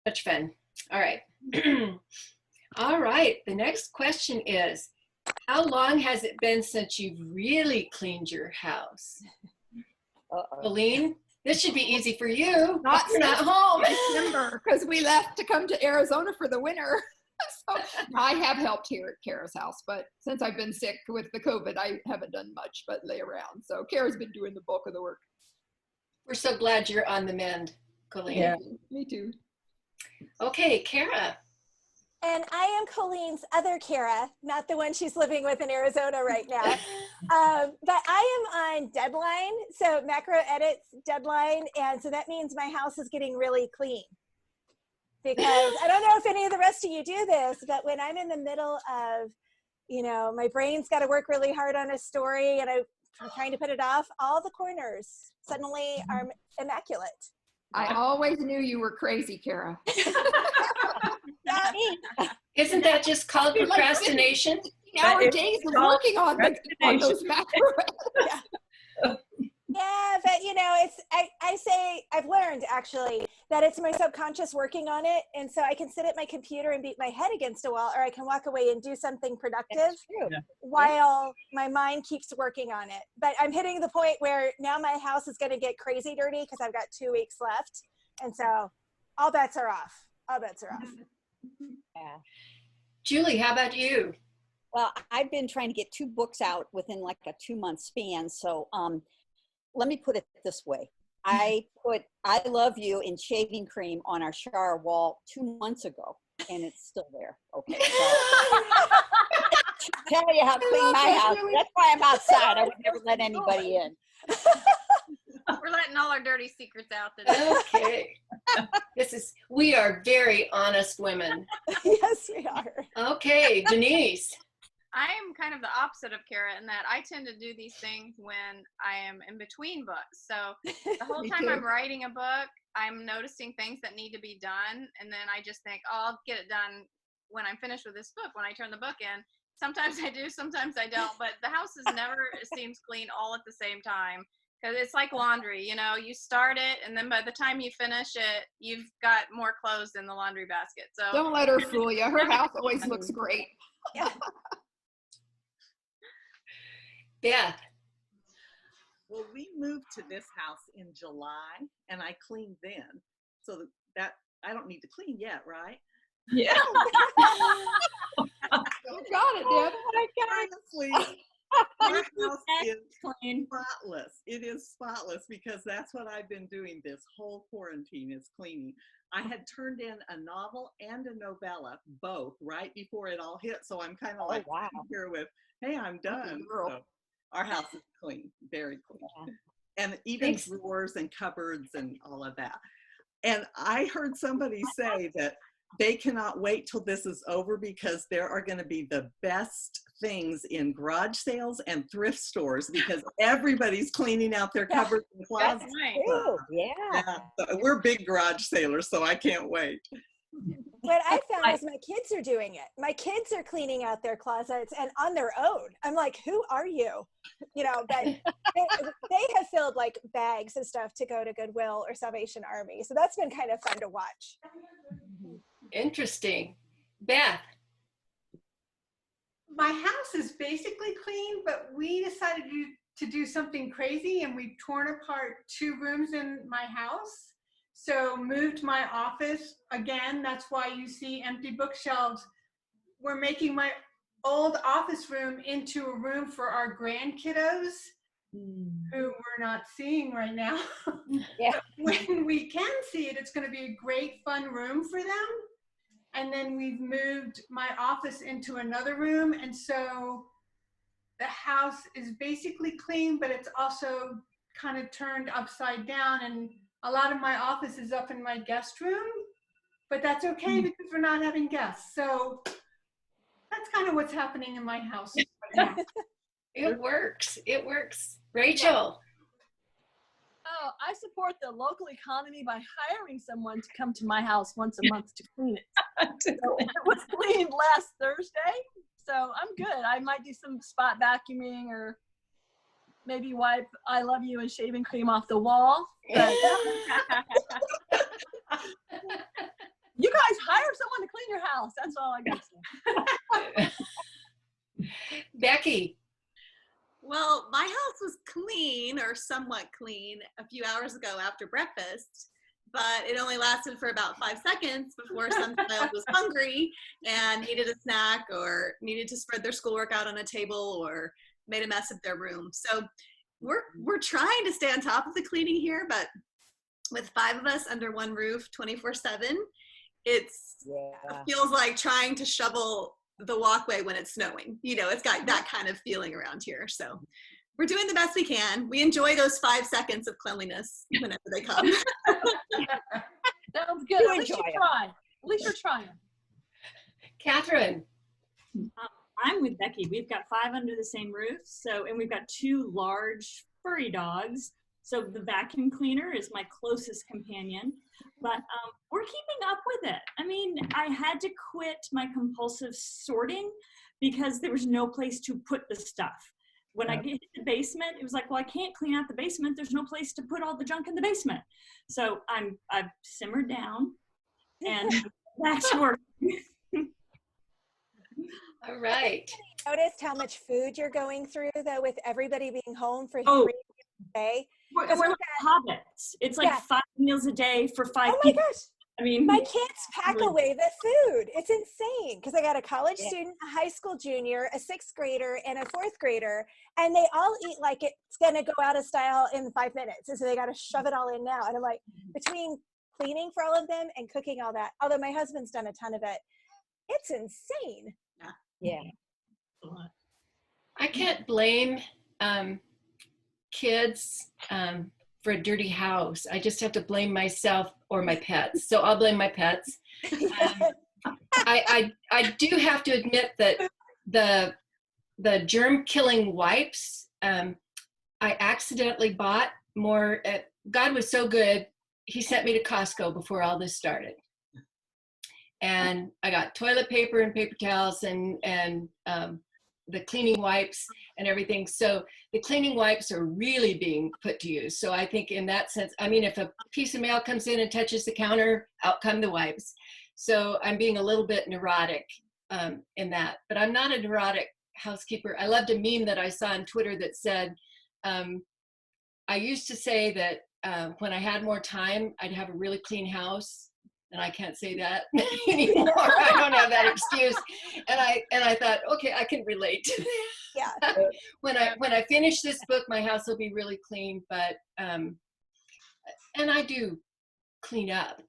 Much fun. All right. All right. The next question is, how long has it been since you've really cleaned your house? Colleen, this should be easy for you. You're not home. December, because we left to come to Arizona for the winter. So I have helped here at Cara's house, but since I've been sick with the COVID, I haven't done much but lay around. So Cara's been doing the bulk of the work. We're so glad you're on the mend, Colleen. Yeah, me too. Okay, Cara. And I am Colleen's other Cara, not the one she's living with in Arizona right now. But I am on deadline, so macro edits deadline, and so that means my house is getting really clean. Because I don't know if any of the rest of you do this, but when I'm in the middle of, you know, my brain's got to work really hard on a story and I'm trying to put it off, all the corners suddenly are immaculate. I always knew you were crazy, Cara. Not me. Isn't that just called procrastination? Our days of working on those macro. Yeah, but you know, it's I say I've learned actually that it's my subconscious working on it, and so I can sit at my computer and beat my head against a wall, or I can walk away and do something productive while my mind keeps working on it. But I'm hitting the point where now my house is going to get crazy dirty because I've got 2 weeks left, and so all bets are off. All bets are off. Yeah. Julie, how about you? Well, I've been trying to get 2 books out within like a 2-month span. So let me put it this way. I put I Love You in shaving cream on our shower wall 2 months ago, and it's still there. Okay. So, tell you how clean my house. That's why I'm outside. I would never let anybody in. We're letting all our dirty secrets out today. Okay. We are very honest women. Yes, we are. Okay, Denise. I am kind of the opposite of Cara in that I tend to do these things when I am in between books. So the whole time I'm writing a book, I'm noticing things that need to be done. And then I just think, oh, I'll get it done when I'm finished with this book, when I turn the book in. Sometimes I do, sometimes I don't. But the house is never seems clean all at the same time. Because it's like laundry, you know, you start it and then by the time you finish it, you've got more clothes in the laundry basket. So don't let her fool you. Her house always looks great. Yeah. Beth. Well, we moved to this house in July and I cleaned then. So that I don't need to clean yet, right? Yeah. You got it, Deb. Honestly, my house is spotless. It is spotless because that's what I've been doing this whole quarantine is cleaning. I had turned in a novel and a novella, both right before it all hit. So I'm kind of like here with, hey, I'm done. So our house is clean, very clean. And even drawers and cupboards and all of that. And I heard somebody say that they cannot wait till this is over because there are going to be the best things in garage sales and thrift stores because everybody's cleaning out their cupboards and closets. That's right. Yeah. So we're big garage sailors, so I can't wait. What I found is my kids are doing it. My kids are cleaning out their closets and on their own. I'm like, who are you? You know, but they have filled like bags of stuff to go to Goodwill or Salvation Army. So that's been kind of fun to watch. Interesting. Beth. My house is basically clean, but we decided to do something crazy and we torn apart 2 rooms in my house. So moved my office again. That's why you see empty bookshelves. We're making my old office room into a room for our grandkiddos who we're not seeing right now. Yeah. When we can see it, it's going to be a great fun room for them. And then we've moved my office into another room. And so the house is basically clean, but it's also kind of turned upside down. And a lot of my office is up in my guest room, but that's okay because we're not having guests. So that's kind of what's happening in my house right now. It works. It works. Rachel. Oh, I support the local economy by hiring someone to come to my house once a month to clean it. So it was cleaned last Thursday, so I'm good. I might do some spot vacuuming or maybe wipe I Love You and shaving cream off the wall. But You guys hire someone to clean your house. That's all I got to say. Becky. Well, my house was clean or somewhat clean a few hours ago after breakfast, but it only lasted for about 5 seconds before some child was hungry and needed a snack or needed to spread their schoolwork out on a table or made a mess of their room. So we're trying to stay on top of the cleaning here, but with 5 of us under one roof 24/7, it feels like trying to shovel the walkway when it's snowing. You know, it's got that kind of feeling around here. So we're doing the best we can. We enjoy those 5 seconds of cleanliness whenever they come. Sounds good. At least you try. At least you're trying. Catherine. I'm with Becky. We've got 5 under the same roof. And we've got 2 large furry dogs. So the vacuum cleaner is my closest companion, but we're keeping up with it. I mean, I had to quit my compulsive sorting because there was no place to put the stuff. When I get to the basement, it was like, well, I can't clean out the basement. There's no place to put all the junk in the basement. So I've simmered down and back to work. All right. Noticed how much food you're going through though, with everybody being home for 3 meals a day. It's like hobbits. It's like 5 meals a day for 5 people. Oh my gosh. I mean, my kids pack away the food. It's insane because I got a college student, a high school junior, a 6th grader, and a 4th grader, and they all eat like it's gonna go out of style in 5 minutes, and so they got to shove it all in now. And I'm like, between cleaning for all of them and cooking all that, although my husband's done a ton of it, it's insane. Yeah. I can't blame kids for a dirty house. I just have to blame myself or my pets. So I'll blame my pets. I do have to admit that the germ killing wipes, I accidentally bought more. God was so good. He sent me to Costco before all this started. And I got toilet paper and paper towels and the cleaning wipes and everything. So the cleaning wipes are really being put to use. So I think in that sense, I mean, if a piece of mail comes in and touches the counter, out come the wipes. So I'm being a little bit neurotic in that, but I'm not a neurotic housekeeper. I loved a meme that I saw on Twitter that said, I used to say that when I had more time, I'd have a really clean house. And I can't say that anymore. I don't have that excuse. And I thought, okay, I can relate to that. Yeah. When I finish this book, my house will be really clean. But and I do clean up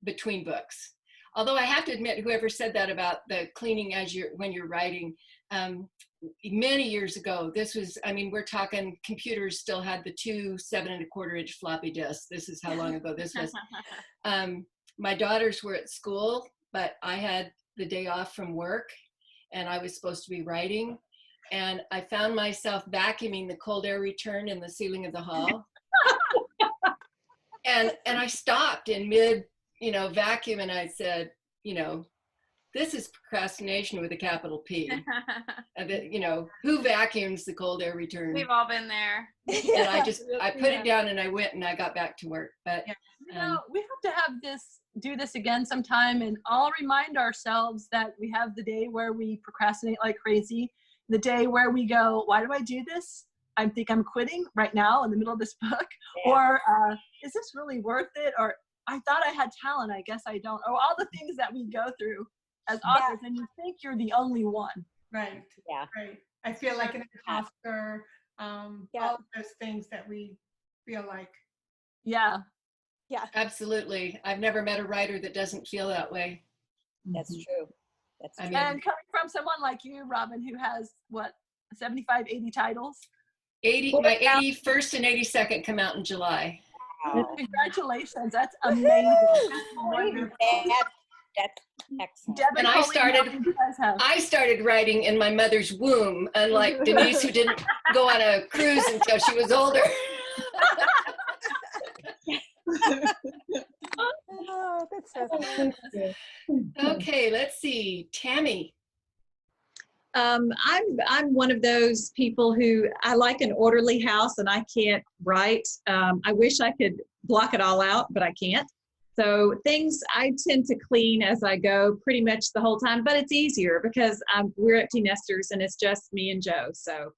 between books. Although I have to admit, whoever said that about the cleaning when you're writing, many years ago, this was, I mean, we're talking computers still had the 2 7¼ floppy disks. This is how long ago this was. My daughters were at school, but I had the day off from work and I was supposed to be writing. And I found myself vacuuming the cold air return in the ceiling of the hall. and I stopped in mid, vacuum, and I said, this is procrastination with a capital P. Who vacuums the cold air return? We've all been there. And I put it down and I went and I got back to work. But we have to do this again sometime, and all remind ourselves that we have the day where we procrastinate like crazy, the day where we go, why do I do this? I think I'm quitting right now in the middle of this book, or is this really worth it? Or I thought I had talent, I guess I don't. Or all the things that we go through as authors, and you think you're the only one. Right. Yeah. Right. I feel like an imposter. All of those things that we feel like. Yeah. Yeah. Absolutely. I've never met a writer that doesn't feel that way. That's true. That's true. And coming from someone like you, Robin, who has 75, 80 titles? 80. My 81st and 82nd come out in July. Wow. Congratulations. That's amazing. That's excellent. And I started writing in my mother's womb, unlike Denise, who didn't go on a cruise until she was older. Oh, that's so funny. Okay, let's see. Tammy. I'm one of those people who I like an orderly house and I can't write. I wish I could block it all out, but I can't. So things I tend to clean as I go pretty much the whole time, but it's easier because we're empty nesters and it's just me and Joe. So